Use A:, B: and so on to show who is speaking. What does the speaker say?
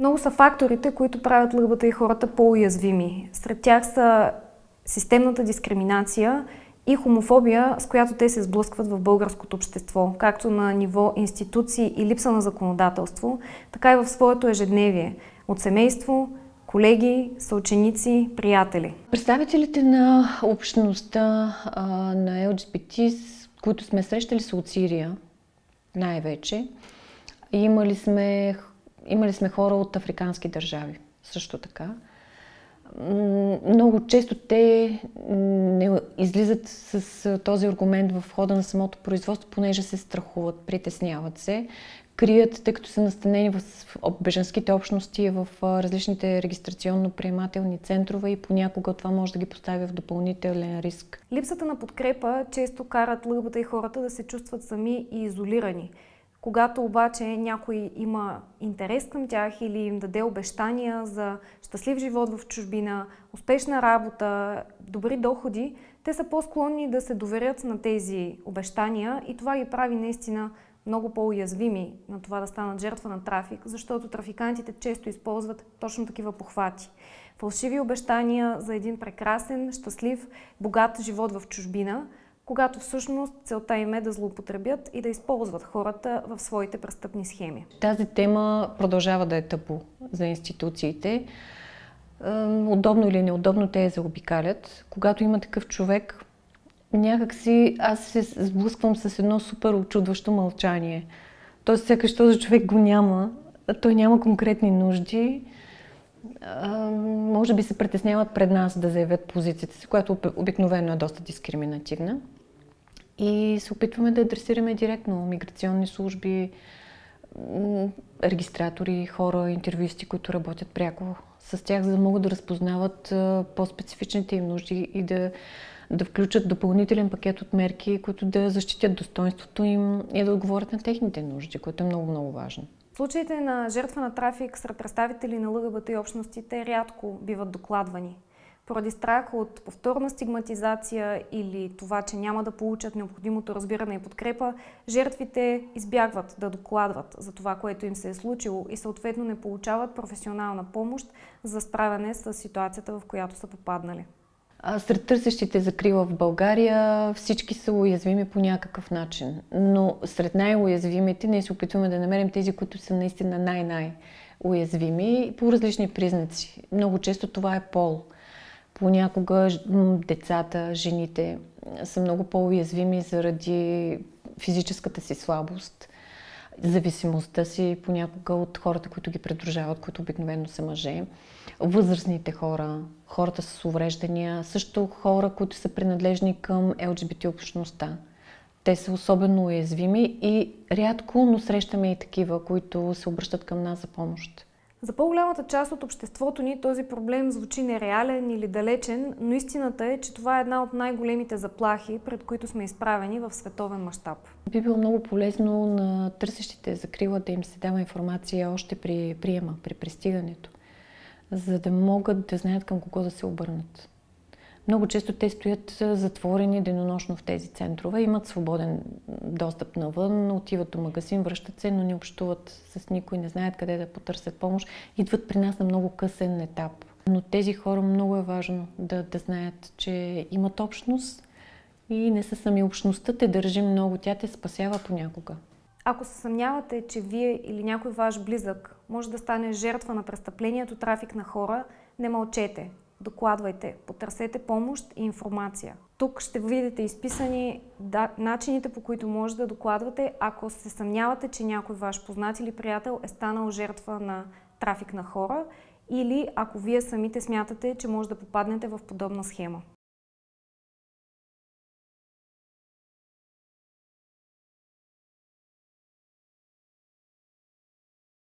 A: Много са факторите, които правят ЛГБТИ хората по-уязвими. Сред тях са системната дискриминация и хомофобия, с която те се сблъскват в българското общество, както на ниво институции и липса на законодателство, така и в своето ежедневие от семейство, колеги, съученици, приятели.
B: Представителите на общността на ЛГБТ, които сме срещали, са от Сирия най-вече. Имали сме хора от африкански държави също така. Много често те не излизат с този аргумент в хода на самото производство, понеже се страхуват, притесняват се, крият, тъй като са настанени в бежанските общности, в различните регистрационно-приемателни центрове и понякога това може да ги поставя в допълнителен риск.
A: Липсата на подкрепа често карат ЛГБТИ хората да се чувстват сами и изолирани. Когато обаче някой има интерес към тях или им даде обещания за щастлив живот в чужбина, успешна работа, добри доходи, те са по-склонни да се доверят на тези обещания и това ги прави наистина много по-уязвими на това да станат жертва на трафик, защото трафикантите често използват точно такива похвати. Фалшиви обещания за един прекрасен, щастлив, богат живот в чужбина, когато всъщност целта им е да злоупотребят и да използват хората в своите престъпни схеми.
B: Тази тема продължава да е табу за институциите. Удобно или неудобно те я заобикалят. Когато има такъв човек, някакси аз се сблъсквам с едно супер очудващо мълчание. Тоест сякаш този човек го няма, той няма конкретни нужди. Може би се притесняват пред нас да заявят позицията си, която обикновено е доста дискриминативна. И се опитваме да адресираме директно миграционни служби, регистратори, хора, интервюисти, които работят пряко с тях, за да могат да разпознават по-специфичните им нужди и да включат допълнителен пакет от мерки, които да защитят достоинството им и да отговорят на техните нужди, което е много важно.
A: Случаите на жертва на трафик сред представители на ЛГБТ общностите рядко биват докладвани. Поради страх от повторна стигматизация или това, че няма да получат необходимото разбиране и подкрепа, жертвите избягват да докладват за това, което им се е случило и съответно не получават професионална помощ за справяне с ситуацията, в която са попаднали.
B: Сред търсещите закрила в България всички са уязвими по някакъв начин, но сред най-уязвимите ние се опитваме да намерим тези, които са наистина най-уязвими по различни признаци. Много често това е пол. Понякога децата, жените са много по-уязвими заради физическата си слабост, зависимостта си понякога от хората, които ги придружават, които обикновено са мъже, възрастните хора, хората с увреждания, също хора, които са принадлежни към ЛГБТ общността. Те са особено уязвими и рядко, но срещаме и такива, които се обръщат към нас за помощ.
A: За по-голямата част от обществото ни този проблем звучи нереален или далечен, но истината е, че това е една от най-големите заплахи, пред които сме изправени в световен мащаб.
B: Би било много полезно на търсещите закрила да им се дава информация още при приема, при пристигането, за да могат да знаят към кого да се обърнат. Много често те стоят затворени денонощно в тези центрове, имат свободен достъп навън, отиват до магазин, връщат се, но не общуват с никой, не знаят къде да потърсят помощ. Идват при нас на много късен етап. Но тези хора много е важно да знаят, че имат общност и не са сами. Общността те държи много, тя те спасява понякога.
A: Ако се съмнявате, че вие или някой ваш близък може да стане жертва на престъплението трафик на хора, не мълчете. Докладвайте, потърсете помощ и информация. Тук ще видите изписани начините, по които може да докладвате, ако се съмнявате, че някой ваш познат или приятел е станал жертва на трафик на хора или ако вие самите смятате, че може да попаднете в подобна схема.